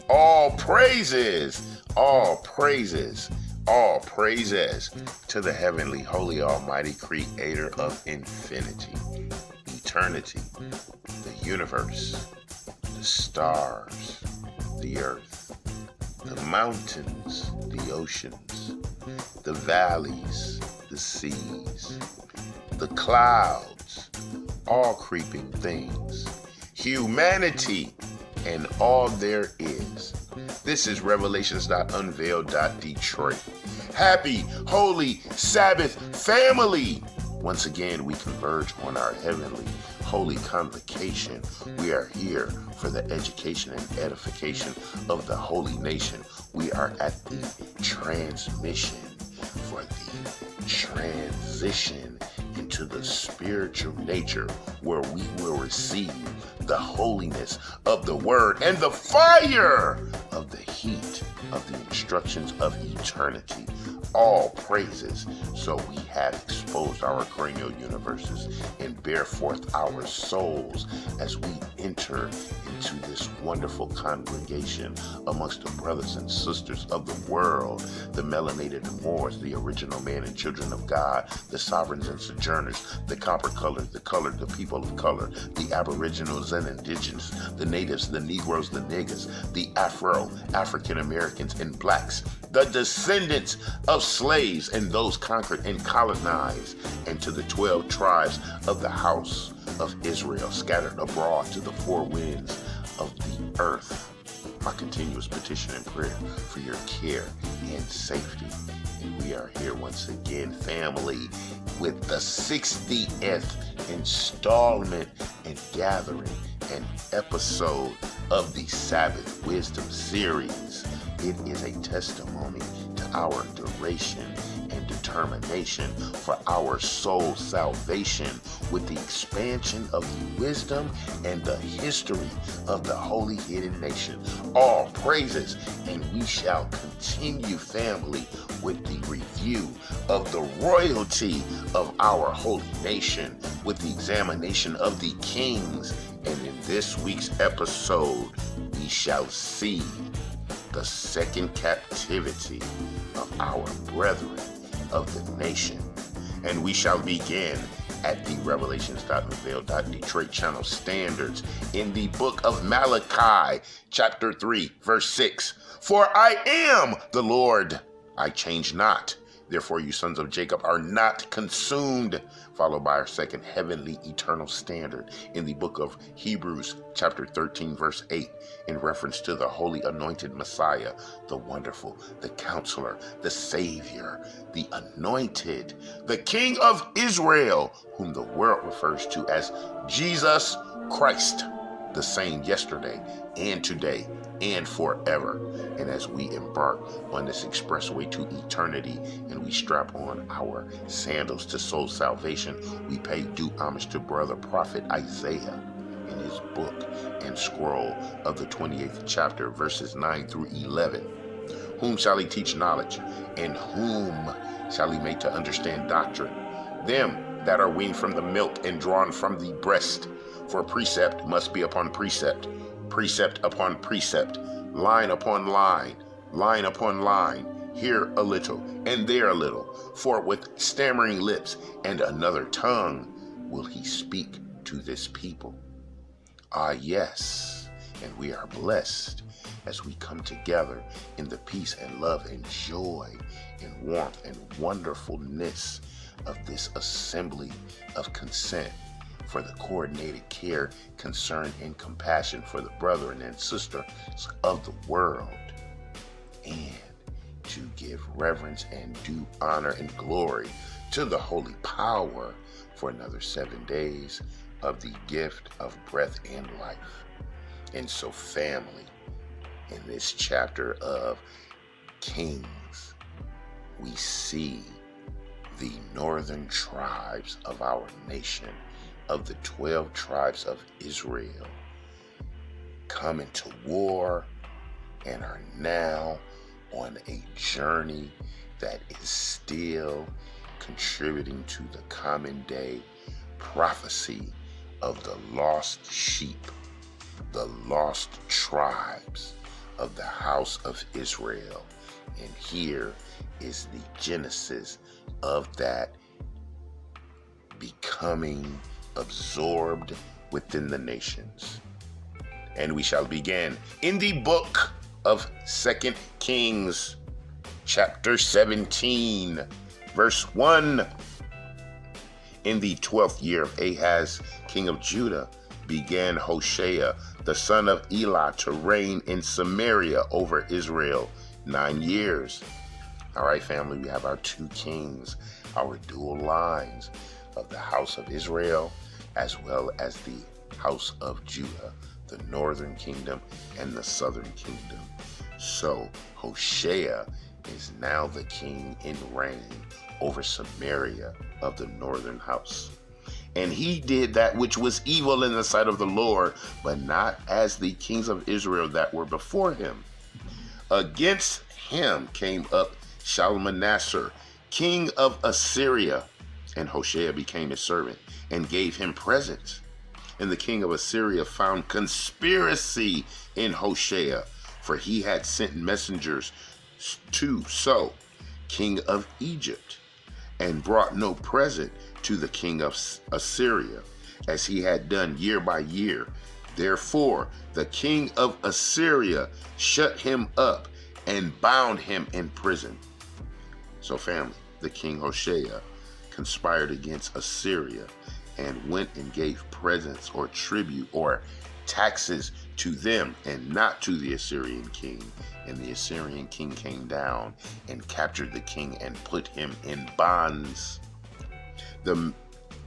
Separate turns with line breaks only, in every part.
All praises, all praises, all praises to the heavenly, holy, almighty creator of infinity, eternity, the universe, the stars, the earth, the mountains, the oceans, the valleys, the seas, the clouds, all creeping things, humanity, and all there is. This is Revelations.Unveiled. Detroit. Happy, holy Sabbath family! Once again, we converge on our heavenly, holy convocation. We are here for the education and edification of the holy nation. We are at the transmission for the transition into the spiritual nature where we will receive the holiness of the word and the fire of the heat of the instructions of eternity. All praises. So we have exposed our cranial universes and bear forth our souls as we enter into this wonderful congregation amongst the brothers and sisters of the world, the melanated Moors, the original man and children of God, the sovereigns and sojourners, the copper-colored, the colored, the people of color, the aboriginals and indigenous, the natives, the Negroes, the niggas, the African Americans and blacks, the descendants of slaves and those conquered and colonized, and to the 12 tribes of the house of Israel scattered abroad to the four winds of the earth. My continuous petition and prayer for your care and safety. And we are here once again, family, with the 60th installment and gathering and episode of the Sabbath Wisdom series. It is a testimony to our duration and determination for our soul salvation with the expansion of the wisdom and the history of the holy hidden nation. All praises, and we shall continue, family, with the review of the royalty of our holy nation with the examination of the kings. And in this week's episode, we shall see the second captivity of our brethren of the nation. And we shall begin at the Revelations.Unveiled. Detroit channel standards in the book of Malachi, chapter 3, verse 6. For I am the Lord, I change not. Therefore you sons of Jacob are not consumed. Followed by our second heavenly eternal standard in the book of Hebrews, chapter 13, verse 8, in reference to the holy anointed Messiah, the wonderful, the counselor, the savior, the anointed, the King of Israel, whom the world refers to as Jesus Christ, the same yesterday and today and forever. And as we embark on this expressway to eternity and we strap on our sandals to soul salvation, we pay due homage to brother prophet Isaiah in his book and scroll of the 28th chapter, verses 9 through 11. Whom shall he teach knowledge, and whom shall he make to understand doctrine? Them that are weaned from the milk and drawn from the breast. For precept must be upon precept, precept upon precept, line upon line, line upon line, here a little, and there a little. For with stammering lips and another tongue will he speak to this people. Ah, yes, and we are blessed as we come together in the peace and love and joy and warmth and wonderfulness of this assembly of consent for the coordinated care, concern, and compassion for the brethren and sisters of the world, and to give reverence and due honor and glory to the holy power for another 7 days of the gift of breath and life. And so, family, in this chapter of Kings, we see the northern tribes of our nation, of the 12 tribes of Israel, come into war and are now on a journey that is still contributing to the common day prophecy of the lost sheep, the lost tribes of the house of Israel. And here is the genesis of that becoming absorbed within the nations. And we shall begin in the book of 2 Kings, chapter 17, verse 1. In the 12th year of Ahaz, king of Judah, began Hoshea, the son of Elah, to reign in Samaria over Israel 9 years. All right, family, we have our two kings, our dual lines of the house of Israel, as well as the house of Judah, the northern kingdom and the southern kingdom. So Hoshea is now the king in reign over Samaria of the northern house. And he did that which was evil in the sight of the Lord, but not as the kings of Israel that were before him. Against him came up Shalmaneser, king of Assyria, and Hoshea became his servant and gave him presents. And the king of Assyria found conspiracy in Hoshea, for he had sent messengers to So, king of Egypt, and brought no present to the king of Assyria, as he had done year by year. Therefore, the king of Assyria shut him up and bound him in prison. So, family, the king Hoshea conspired against Assyria and went and gave presents or tribute or taxes to them and not to the Assyrian king. And the Assyrian king came down and captured the king and put him in bonds. Then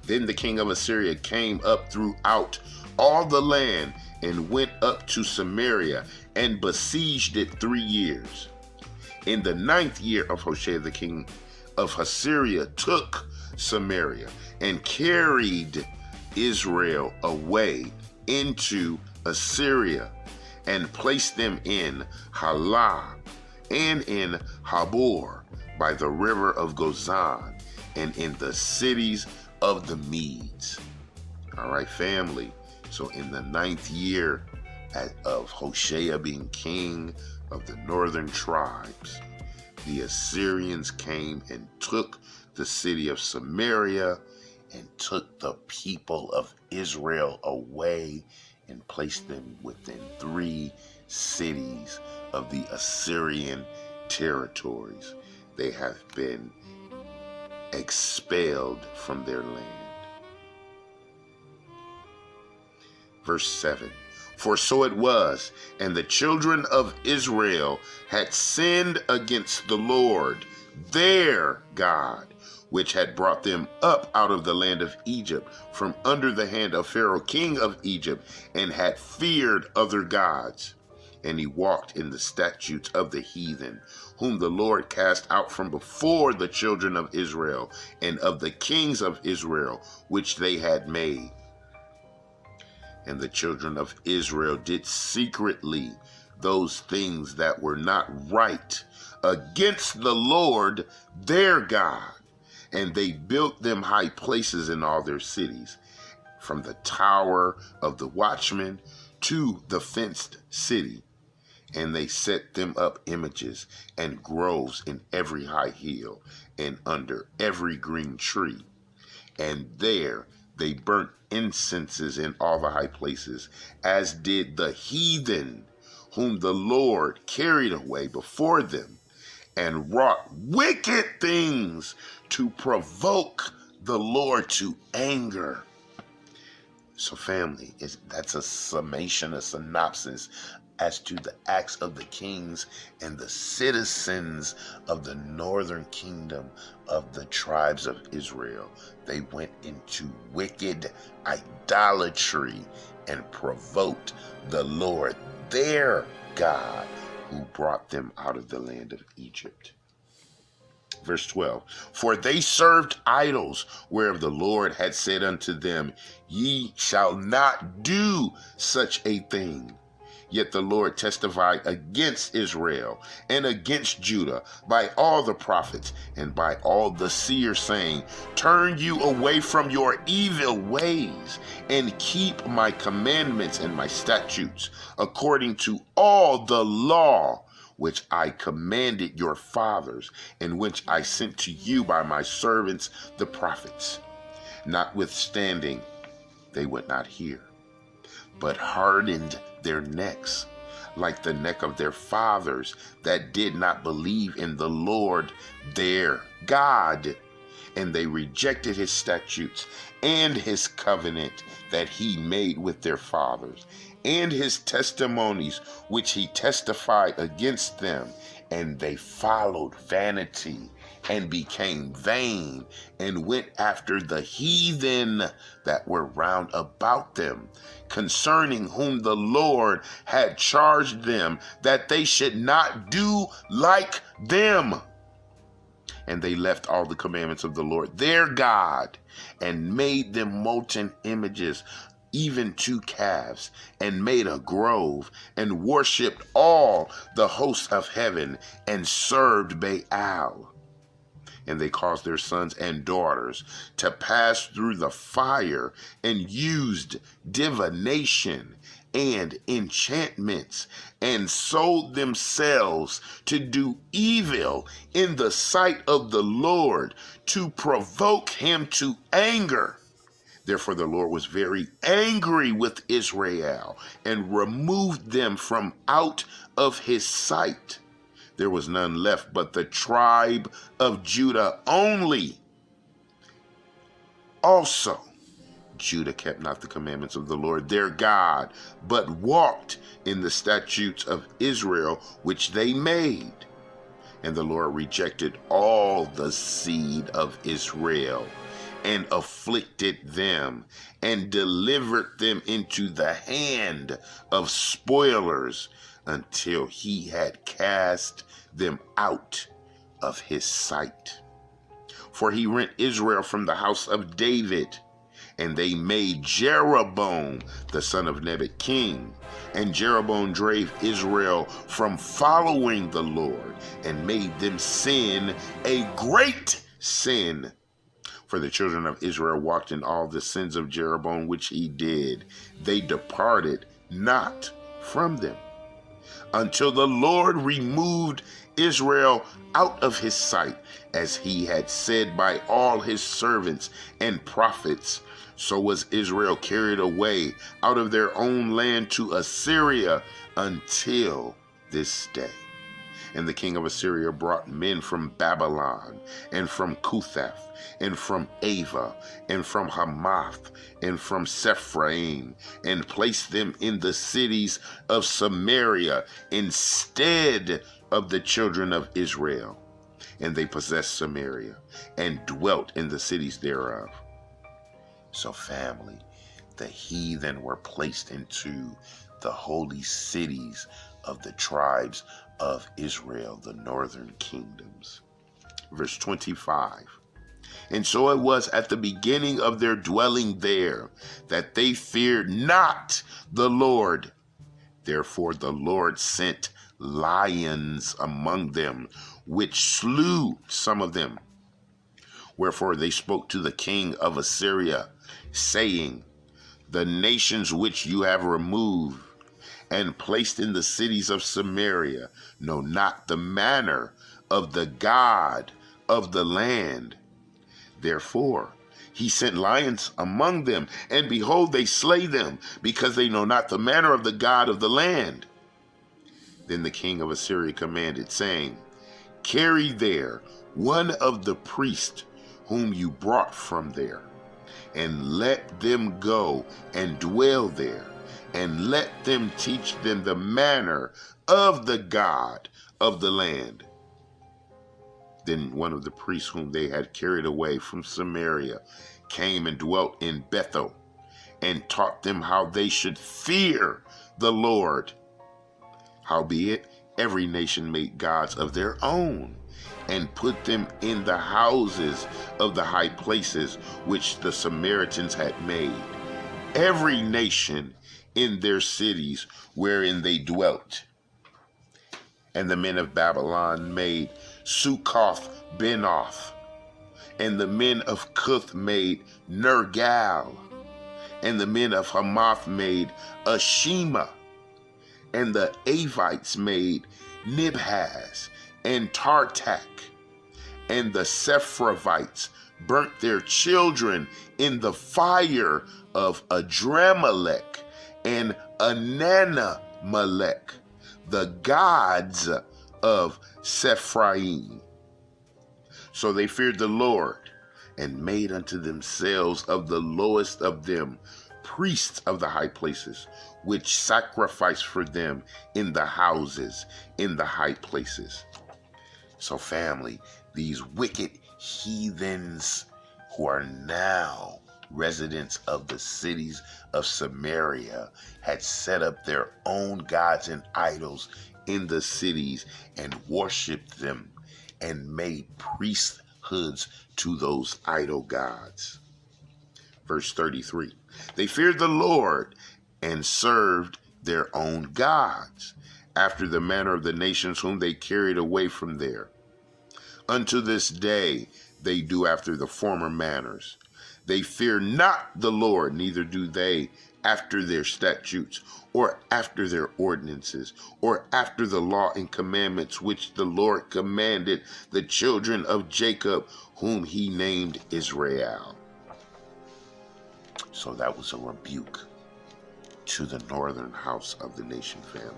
the king of Assyria came up throughout all the land and went up to Samaria and besieged it 3 years. In the 9th year of Hoshea, the king of Assyria took Samaria and carried Israel away into Assyria and placed them in Halah and in Habor by the river of Gozan and in the cities of the Medes. All right, family. So in the 9th year of Hoshea being king of the northern tribes, the Assyrians came and took the city of Samaria and took the people of Israel away and placed them within 3 cities of the Assyrian territories. They have been expelled from their land. Verse 7. For so it was, and the children of Israel had sinned against the Lord, their God, which had brought them up out of the land of Egypt from under the hand of Pharaoh, king of Egypt, and had feared other gods. And he walked in the statutes of the heathen, whom the Lord cast out from before the children of Israel, and of the kings of Israel, which they had made. And the children of Israel did secretly those things that were not right against the Lord their God. And they built them high places in all their cities, from the tower of the watchman to the fenced city. And they set them up images and groves in every high hill and under every green tree. And there they burnt incenses in all the high places, as did the heathen, whom the Lord carried away before them, and wrought wicked things to provoke the Lord to anger. So family, that's a summation, a synopsis as to the acts of the kings and the citizens of the northern kingdom of the tribes of Israel. They went into wicked idolatry and provoked the Lord, their God, who brought them out of the land of Egypt. Verse 12, for they served idols, whereof the Lord had said unto them, ye shall not do such a thing. Yet the Lord testified against Israel and against Judah by all the prophets and by all the seers, saying, Turn you away from your evil ways and keep my commandments and my statutes, according to all the law which I commanded your fathers, and which I sent to you by my servants the prophets. Notwithstanding, they would not hear, but hardened their necks, like the neck of their fathers that did not believe in the Lord their God. And they rejected his statutes and his covenant that he made with their fathers, and his testimonies which he testified against them. And they followed vanity and became vain, and went after the heathen that were round about them, concerning whom the Lord had charged them that they should not do like them. And they left all the commandments of the Lord their God, and made them molten images, even 2 calves, and made a grove, and worshipped all the hosts of heaven, and served Baal. And they caused their sons and daughters to pass through the fire, and used divination and enchantments, and sold themselves to do evil in the sight of the Lord, to provoke him to anger. Therefore the Lord was very angry with Israel, and removed them from out of his sight. There was none left but the tribe of Judah only. Also, Judah kept not the commandments of the Lord their God, but walked in the statutes of Israel which they made. And the Lord rejected all the seed of Israel, and afflicted them, and delivered them into the hand of spoilers, until he had cast them out of his sight. For he rent Israel from the house of David, and they made Jeroboam the son of Nebat king. And Jeroboam drave Israel from following the Lord, and made them sin a great sin. For the children of Israel walked in all the sins of Jeroboam which he did. They departed not from them, until the Lord removed Israel out of his sight, as he had said by all his servants and prophets. So was Israel carried away out of their own land to Assyria until this day. And the king of Assyria brought men from Babylon, and from Cuthath, and from Ava, and from Hamath, and from Sepharvaim, and placed them in the cities of Samaria instead of the children of Israel. And they possessed Samaria, and dwelt in the cities thereof. So, family, the heathen were placed into the holy cities of the tribes of Israel, the northern kingdoms. Verse 25. And so it was at the beginning of their dwelling there, that they feared not the Lord. Therefore the Lord sent lions among them, which slew some of them. Wherefore they spoke to the king of Assyria, saying, The nations which you have removed and placed in the cities of Samaria know not the manner of the God of the land. Therefore he sent lions among them, and behold, they slay them, because they know not the manner of the God of the land. Then the king of Assyria commanded, saying, Carry there one of the priests whom you brought from there, and let them go and dwell there, and let them teach them the manner of the God of the land. Then one of the priests whom they had carried away from Samaria came and dwelt in Bethel, and taught them how they should fear the Lord. Howbeit, every nation made gods of their own, and put them in the houses of the high places which the Samaritans had made. every nation in their cities wherein they dwelt. And the men of Babylon made Succoth Benoth, and the men of Cuth made Nergal, and the men of Hamath made Ashima, and the Avites made Nibhaz and Tartak, and the Sepharvites burnt their children in the fire of Adramelech and Ananamelech, the gods of Sephraim. So they feared the Lord, and made unto themselves of the lowest of them priests of the high places, which sacrificed for them in the houses, in the high places. So family, these wicked heathens who are now residents of the cities of Samaria had set up their own gods and idols in the cities and worshiped them and made priesthoods to those idol gods. Verse 33, they feared the Lord and served their own gods, after the manner of the nations whom they carried away from there. Unto this day they do after the former manners. They fear not the Lord, neither do they after their statutes, or after their ordinances, or after the law and commandments which the Lord commanded the children of Jacob, whom he named Israel. So that was a rebuke to the northern house of the nation family.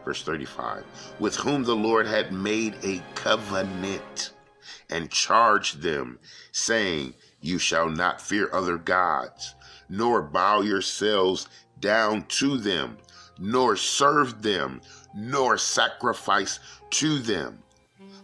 Verse 35, with whom the Lord had made a covenant and charged them, saying, you shall not fear other gods, nor bow yourselves down to them, nor serve them, nor sacrifice to them.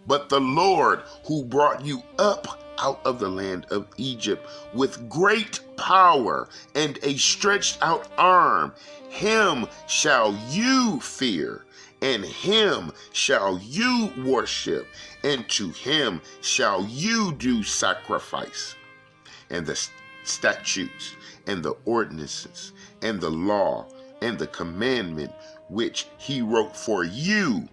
But the Lord who brought you up out of the land of Egypt with great power and a stretched out arm, him shall you fear, and him shall you worship, and to him shall you do sacrifice. And the statutes and the ordinances and the law and the commandment which he wrote for you,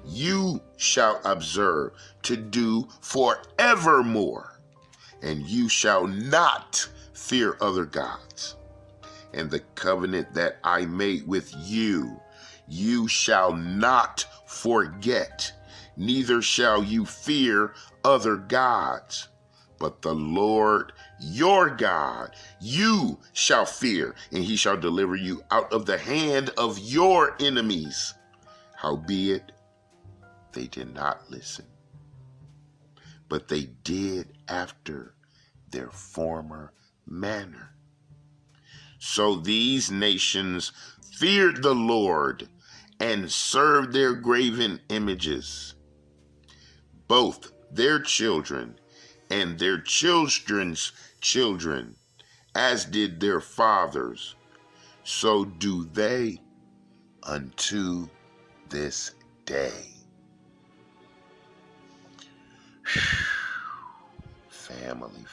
you shall observe to do forevermore, and you shall not fear other gods. And the covenant that I made with you, you shall not forget, neither shall you fear other gods. But the Lord your God you shall fear, and he shall deliver you out of the hand of your enemies. Howbeit, they did not listen, but they did after their former manner. So these nations feared the Lord and served their graven images, both their children and their children's children, as did their fathers, so do they unto this day. Family.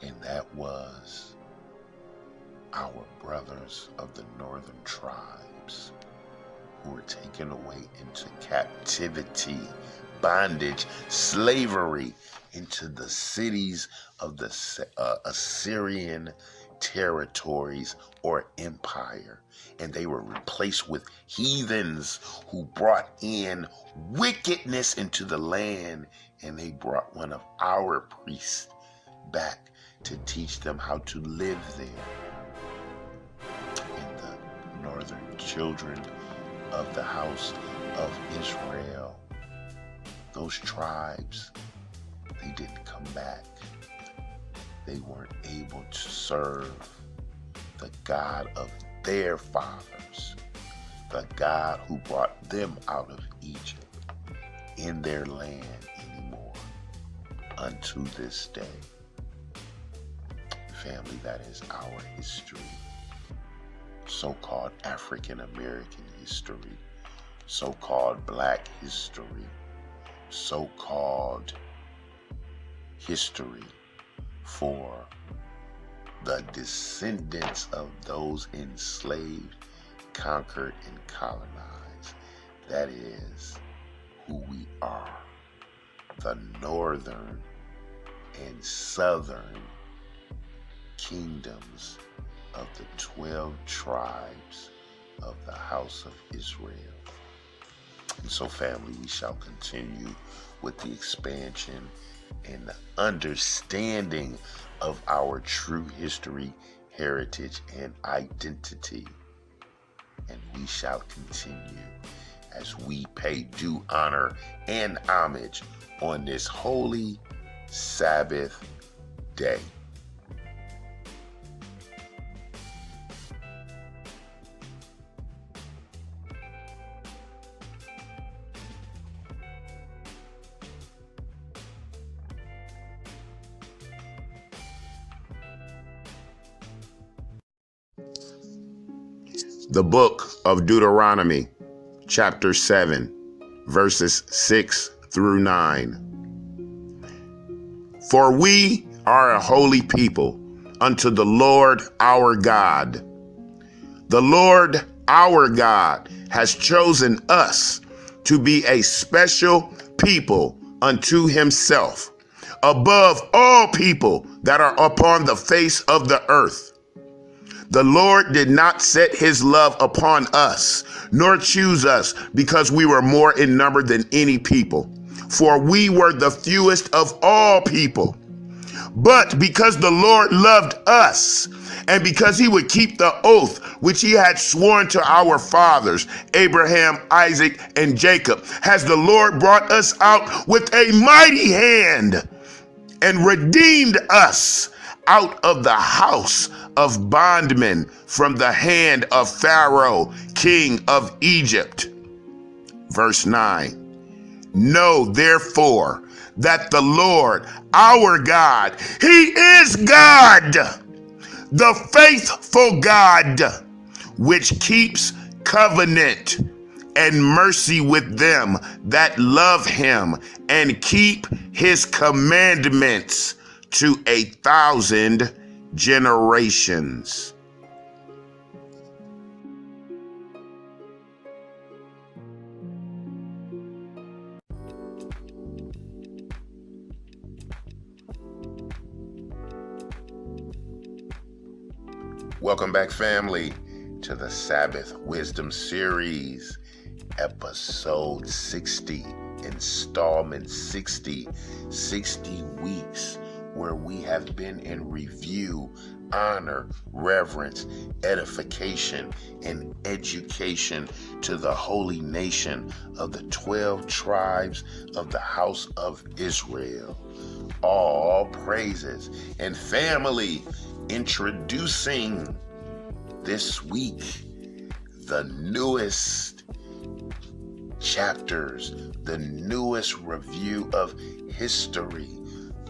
And that was our brothers of the northern tribes who were taken away into captivity, bondage, slavery, into the cities of the Assyrian territories or empire. And they were replaced with heathens who brought in wickedness into the land. And they brought one of our priests back to teach them how to live there. And the northern children of the house of Israel, those tribes, they didn't come back. They weren't able to serve the God of their fathers, the God who brought them out of Egypt in their land anymore unto this day. Family, that is our history. So-called African American history, so-called Black history, so-called history for the descendants of those enslaved, conquered, and colonized. That is who we are. The northern and southern kingdoms of the 12 tribes of the house of Israel. And so, family, we shall continue with the expansion and the understanding of our true history, heritage, and identity. And we shall continue as we pay due honor and homage on this holy Sabbath day. The book of Deuteronomy, chapter 7, verses 6 through 9. For we are a holy people unto the Lord our God. The Lord our God has chosen us to be a special people unto himself, above all people that are upon the face of the earth. The Lord did not set his love upon us, nor choose us because we were more in number than any people, for we were the fewest of all people. But because the Lord loved us, and because he would keep the oath which he had sworn to our fathers, Abraham, Isaac, and Jacob, has the Lord brought us out with a mighty hand and redeemed us out of the house of bondmen from the hand of Pharaoh, king of Egypt. Verse 9. Know therefore that the Lord our God, he is God, the faithful God, which keeps covenant and mercy with them that love him and keep his commandments to 1,000 generations. Welcome back, family, to the Sabbath Wisdom Series, episode 60, installment 60, 60 weeks, where we have been in review, honor, reverence, edification, and education to the holy nation of the 12 tribes of the house of Israel. All praises. And family, introducing this week the newest chapters, the newest review of history,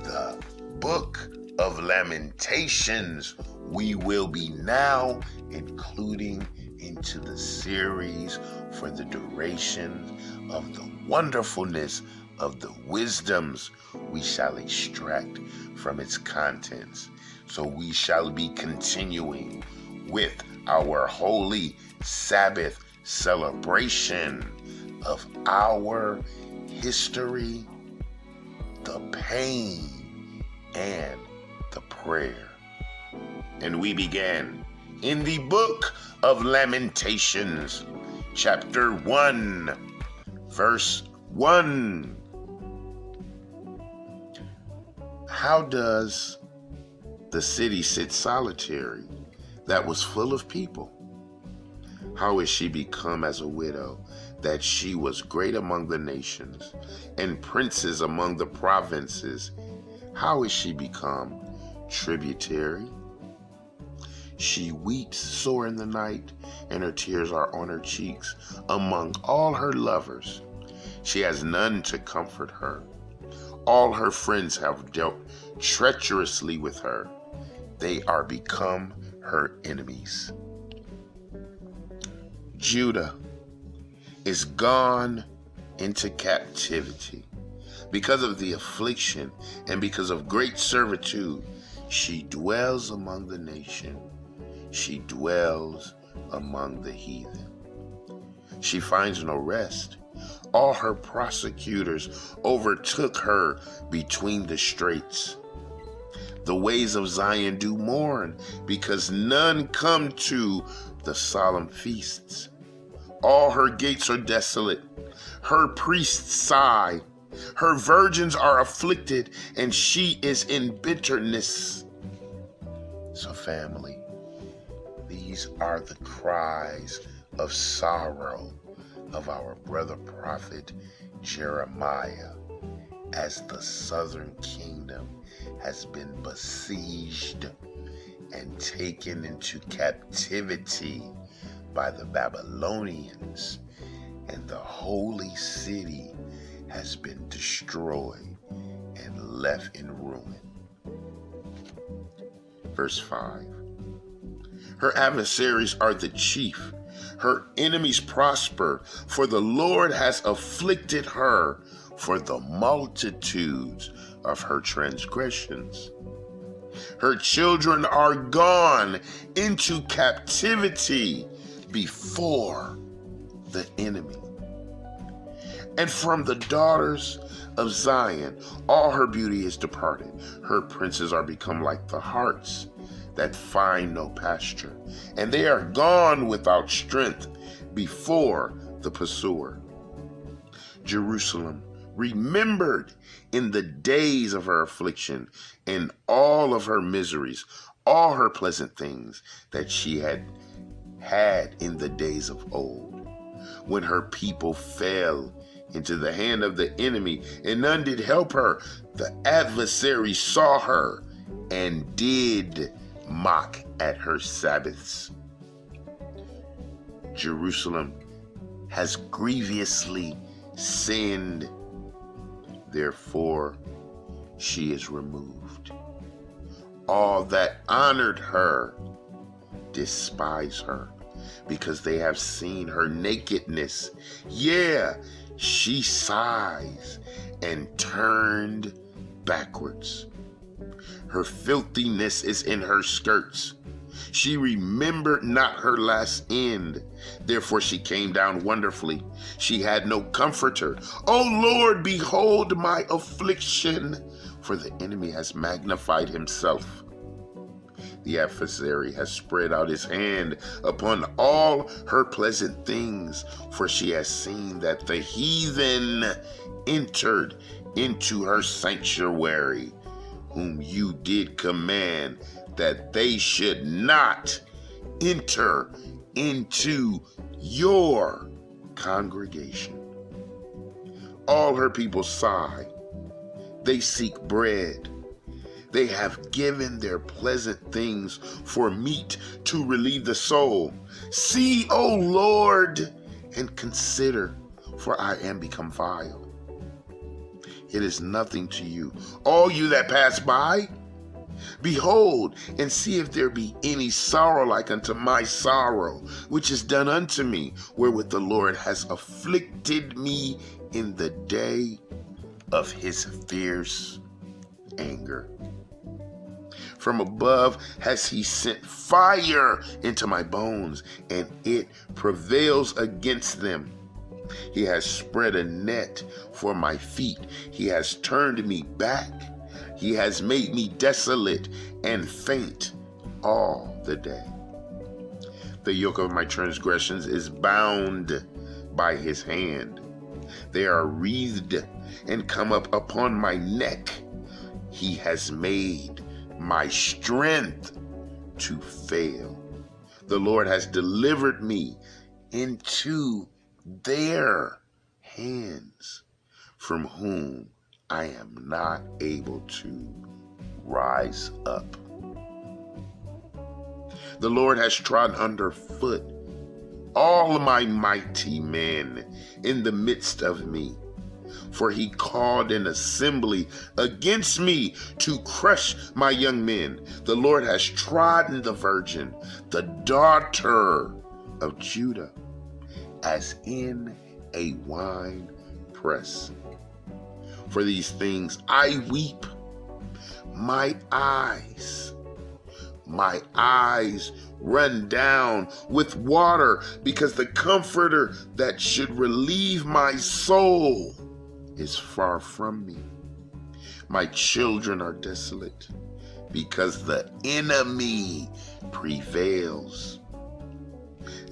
the book of Lamentations. We will be now including into the series for the duration of the wonderfulness of the wisdoms we shall extract from its contents. So we shall be continuing with our holy Sabbath celebration of our history, the pain, and the prayer. And we began in the book of Lamentations, chapter 1, verse 1. How does the city sit solitary that was full of people? How is she become as a widow, that she was great among the nations, and princes among the provinces? How is she become tributary? She weeps sore in the night, and her tears are on her cheeks among all her lovers. She has none to comfort her. All her friends have dealt treacherously with her. They are become her enemies. Judah is gone into captivity because of the affliction and because of great servitude. She dwells among the nation. She dwells among the heathen. She finds no rest. All her prosecutors overtook her between the straits. The ways of Zion do mourn, because none come to the solemn feasts. All her gates are desolate. Her priests sigh. Her virgins are afflicted, and she is in bitterness. So, family, these are the cries of sorrow of our brother prophet Jeremiah, as the southern kingdom has been besieged and taken into captivity by the Babylonians, and the holy city has been destroyed and left in ruin. Verse 5. Her adversaries are the chief. Her enemies prosper, for the Lord has afflicted her for the multitudes of her transgressions. Her children are gone into captivity before the enemy. And from the daughters of Zion, all her beauty is departed. Her princes are become like the harts that find no pasture, and they are gone without strength before the pursuer. Jerusalem remembered in the days of her affliction and all of her miseries, all her pleasant things that she had in the days of old, when her people fell into the hand of the enemy, and none did help her. The adversary saw her and did mock at her Sabbaths. Jerusalem has grievously sinned, therefore she is removed. All that honored her despise her, because they have seen her nakedness. Yeah, she sighs and turned backwards. Her filthiness is in her skirts. She remembered not her last end. Therefore she came down wonderfully. She had no comforter. O Lord, behold my affliction, for the enemy has magnified himself. The adversary has spread out his hand upon all her pleasant things, for she has seen that the heathen entered into her sanctuary, whom you did command that they should not enter into your congregation. All her people sigh. They seek bread. They have given their pleasant things for meat to relieve the soul. See, O Lord, and consider, for I am become vile. It is nothing to you, all you that pass by. Behold, and see if there be any sorrow like unto my sorrow, which is done unto me, wherewith the Lord has afflicted me in the day of his fierce anger. From above has he sent fire into my bones, and it prevails against them. He has spread a net for my feet. He has turned me back. He has made me desolate and faint all the day. The yoke of my transgressions is bound by his hand. They are wreathed and come up upon my neck. He has made my strength to fail. The Lord has delivered me into their hands, from whom I am not able to rise up. The Lord has trodden underfoot all my mighty men in the midst of me. For he called an assembly against me to crush my young men. The Lord has trodden the virgin, the daughter of Judah, as in a wine press. For these things I weep. My eyes run down with water because the comforter that should relieve my soul is far from me. My children are desolate because the enemy prevails.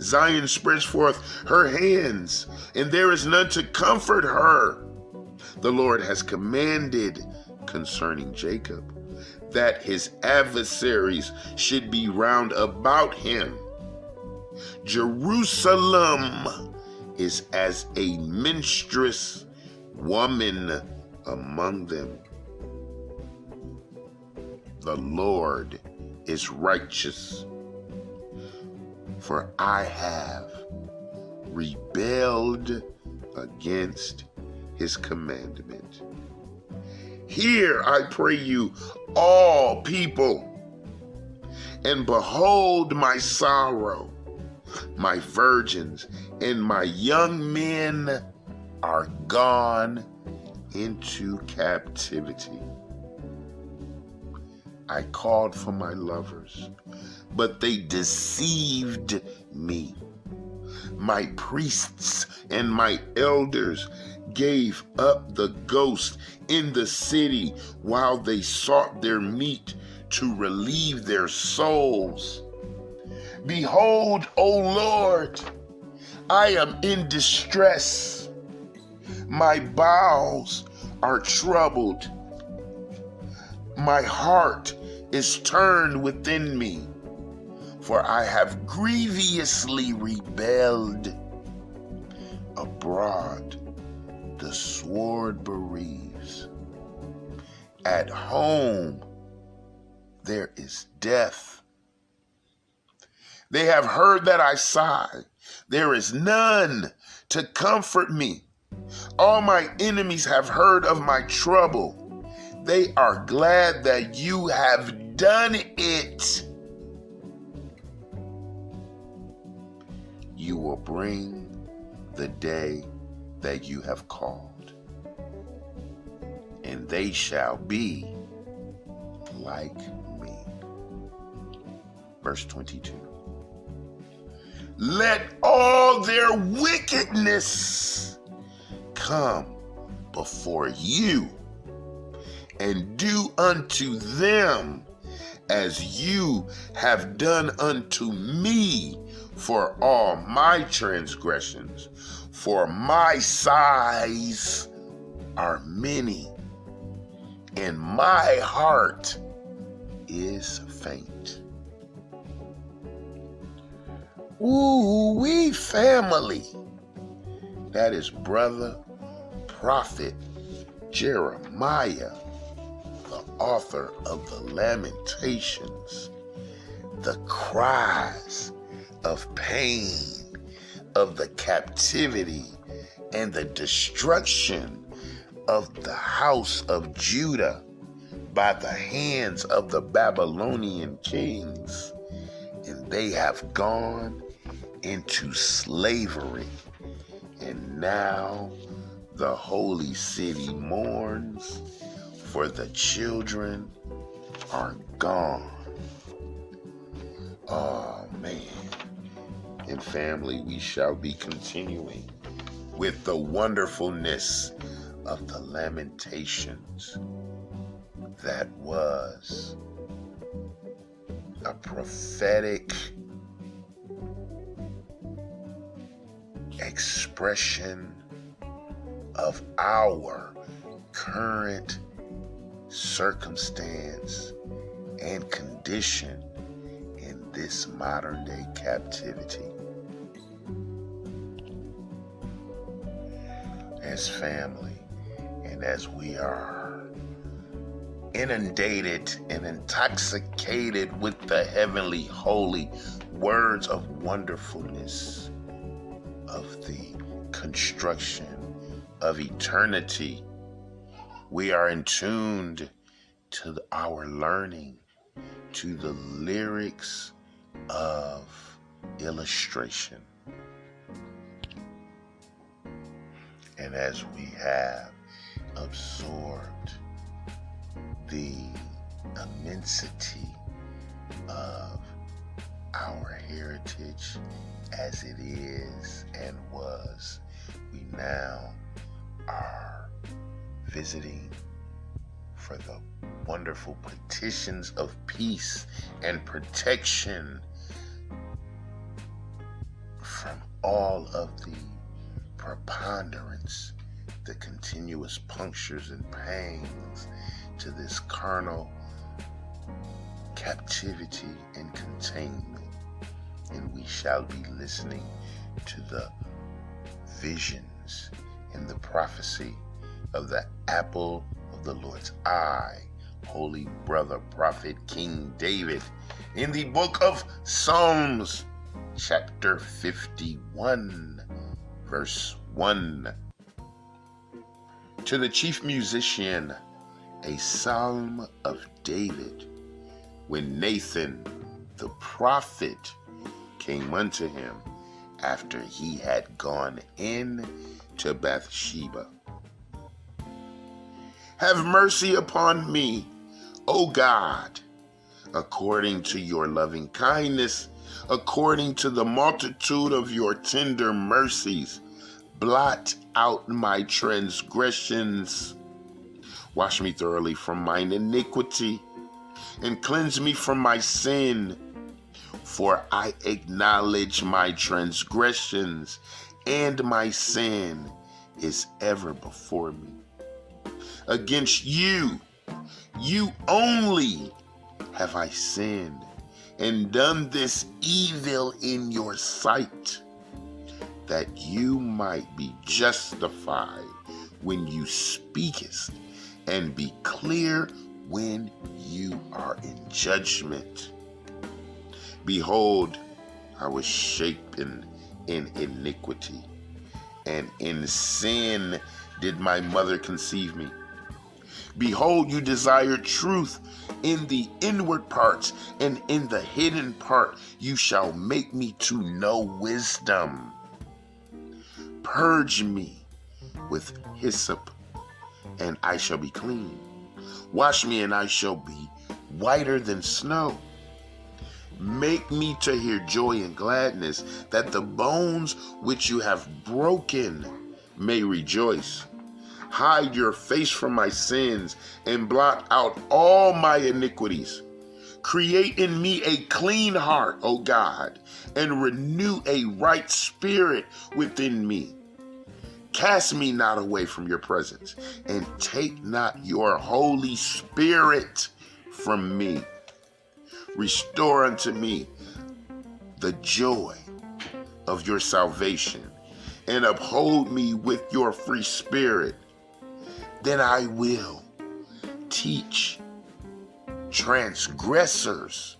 Zion spreads forth her hands, and there is none to comfort her. The Lord has commanded concerning Jacob that his adversaries should be round about him. Jerusalem is as a minstrous woman among them. The Lord is righteous, for I have rebelled against his commandment. Hear, I pray you, all people, and behold my sorrow. My virgins and my young men are gone into captivity. I called for my lovers, but they deceived me. My priests and my elders gave up the ghost in the city while they sought their meat to relieve their souls. Behold, O Lord, I am in distress. My bowels are troubled. My heart is turned within me, for I have grievously rebelled. Abroad the sword bereaves. At home there is death. They have heard that I sigh. There is none to comfort me. All my enemies have heard of my trouble. They are glad that you have done it. You will bring the day that you have called, and they shall be like me. Verse 22. Let all their wickedness come before you, and do unto them as you have done unto me for all my transgressions, for my sighs are many, and my heart is faint. Ooh, we family. That is brother, prophet Jeremiah, the author of the Lamentations, the cries of pain, of the captivity and the destruction of the house of Judah by the hands of the Babylonian kings. And they have gone into slavery. And now the holy city mourns, for the children are gone. Oh, man. And family, we shall be continuing with the wonderfulness of the Lamentations. That was a prophetic expression of our current circumstance and condition in this modern day captivity. As family, and as we are inundated and intoxicated with the heavenly holy words of wonderfulness of the construction of eternity, we are in tuned to our learning, to the lyrics of illustration. And as we have absorbed the immensity of our heritage as it is and was, we now are visiting for the wonderful petitions of peace and protection from all of the preponderance, the continuous punctures and pangs to this carnal captivity and containment. And we shall be listening to the visions and the prophecy of the apple of the Lord's eye, holy brother, prophet, King David, in the book of Psalms, chapter 51, verse 1. To the chief musician, a psalm of David, when Nathan the prophet came unto him after he had gone in to Bathsheba. Have mercy upon me, O God, according to your loving kindness, according to the multitude of your tender mercies. Blot out my transgressions. Wash me thoroughly from mine iniquity, and cleanse me from my sin. For I acknowledge my transgressions, and my sin is ever before me. Against you, you only have I sinned, and done this evil in your sight, that you might be justified when you speakest, and be clear when you are in judgment. Behold, I was shapen in iniquity, and in sin did my mother conceive me. Behold, you desire truth in the inward parts, and in the hidden part you shall make me to know wisdom. Purge me with hyssop, and I shall be clean. Wash me, and I shall be whiter than snow. Make me to hear joy and gladness, that the bones which you have broken may rejoice. Hide your face from my sins, and blot out all my iniquities. Create in me a clean heart, O God, and renew a right spirit within me. Cast me not away from your presence, and take not your Holy Spirit from me. Restore unto me the joy of your salvation, and uphold me with your free spirit. Then I will teach transgressors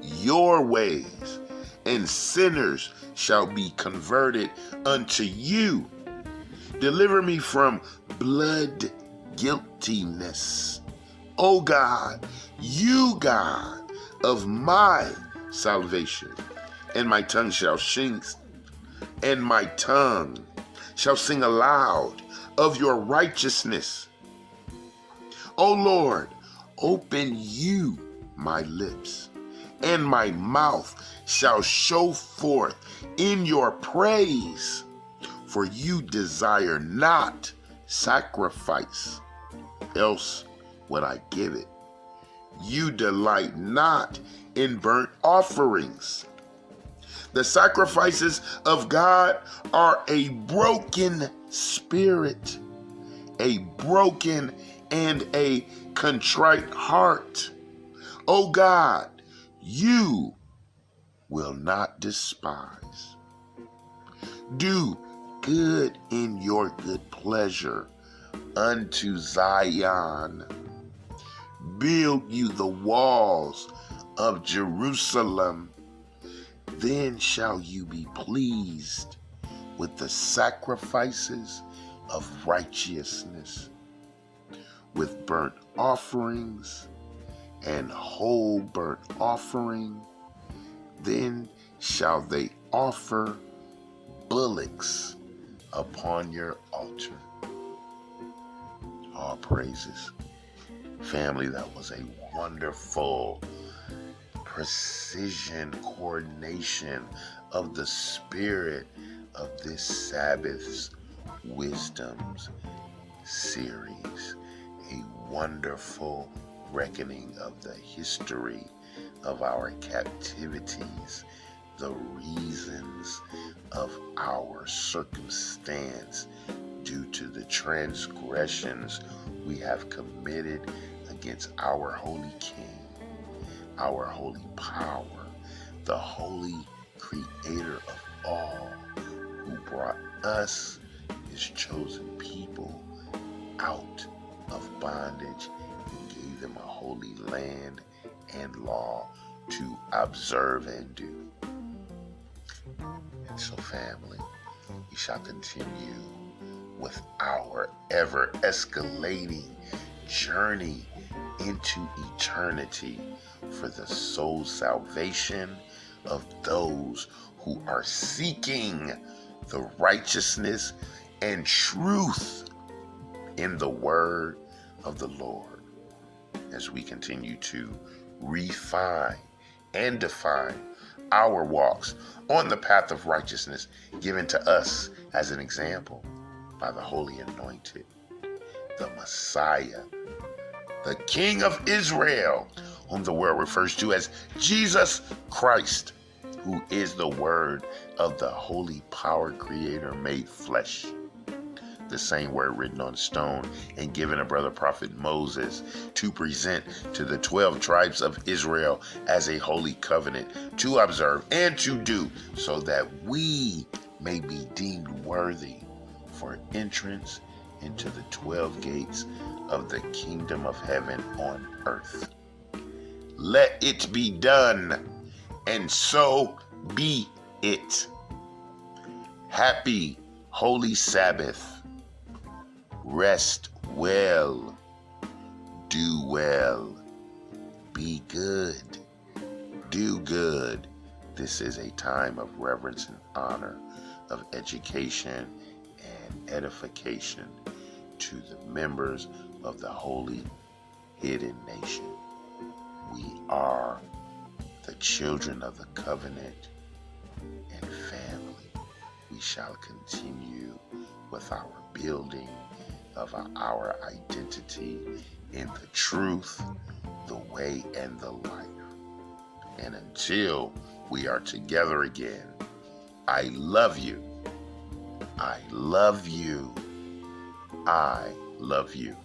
your ways, and sinners shall be converted unto you. Deliver me from blood guiltiness, O God, you God of my salvation. And my tongue shall sing, and my tongue shall sing aloud of your righteousness. O Lord, open you my lips, and my mouth shall show forth in your praise. For you desire not sacrifice, else would I give it. You delight not in burnt offerings. The sacrifices of God are a broken spirit, a broken and a contrite heart. O God, you will not despise. Do good in your good pleasure unto Zion. Build you the walls of Jerusalem. Then shall you be pleased with the sacrifices of righteousness, with burnt offerings and whole burnt offering. Then shall they offer bullocks upon your altar. All praises. Family, that was a wonderful precision coordination of the spirit of this Sabbath's Wisdoms series. A wonderful reckoning of the history of our captivities, the reasons of our circumstance due to the transgressions we have committed against our holy King, our holy power, the holy creator of all, who brought us, his chosen people, out of bondage and gave them a holy land and law to observe and do. And so, family, we shall continue with our ever escalating journey into eternity for the soul salvation of those who are seeking the righteousness and truth in the word of the Lord, as we continue to refine and define our walks on the path of righteousness given to us as an example by the Holy Anointed, the Messiah, the King of Israel, whom the world refers to as Jesus Christ, who is the Word of the Holy Power Creator made flesh. The same word written on stone and given to brother prophet Moses to present to the 12 tribes of Israel as a holy covenant to observe and to do, so that we may be deemed worthy for entrance into the 12 gates of the kingdom of heaven on earth. Let it be done, and so be it. Happy Holy Sabbath. Rest well, do well, be good, do good. This is a time of reverence and honor, of education and edification to the members of the holy hidden nation. We are the children of the covenant and family. We shall continue with our building of our identity in the truth, the way, and the life. And until we are together again, I love you. I love you. I love you.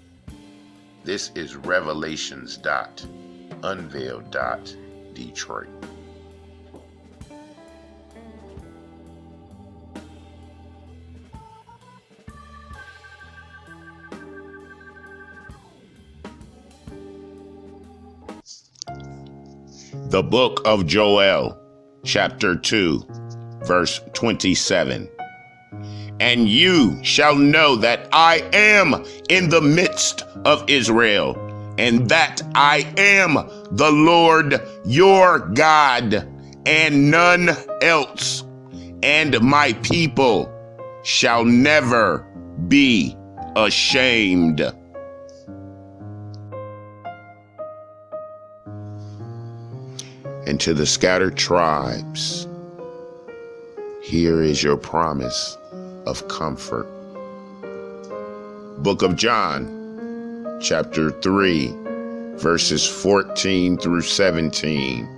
This is Revelations.Unveiled. Detroit. The book of Joel, chapter 2, verse 27. And you shall know that I am in the midst of Israel, and that I am the Lord your God, and none else, and my people shall never be ashamed. And to the scattered tribes, here is your promise of comfort. Book of John, chapter 3, verses 14 through 17,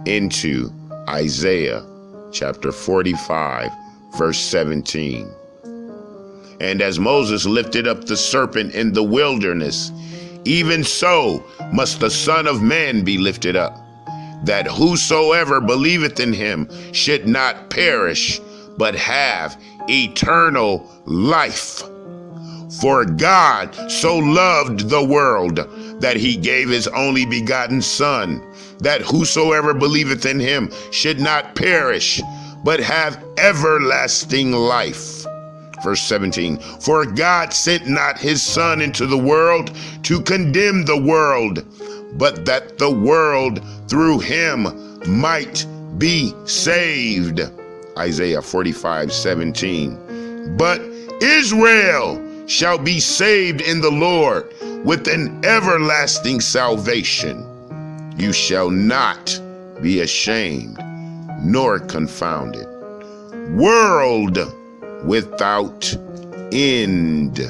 into Isaiah, chapter 45, verse 17. And as Moses lifted up the serpent in the wilderness, even so must the Son of Man be lifted up, that whosoever believeth in him should not perish, but have eternal life. For God so loved the world that he gave his only begotten Son, that whosoever believeth in him should not perish, but have everlasting life. Verse 17, for God sent not his Son into the world to condemn the world, but that the world through him might be saved. Isaiah 45:17. But Israel shall be saved in the Lord. with an everlasting salvation. You shall not be ashamed nor confounded. World without end.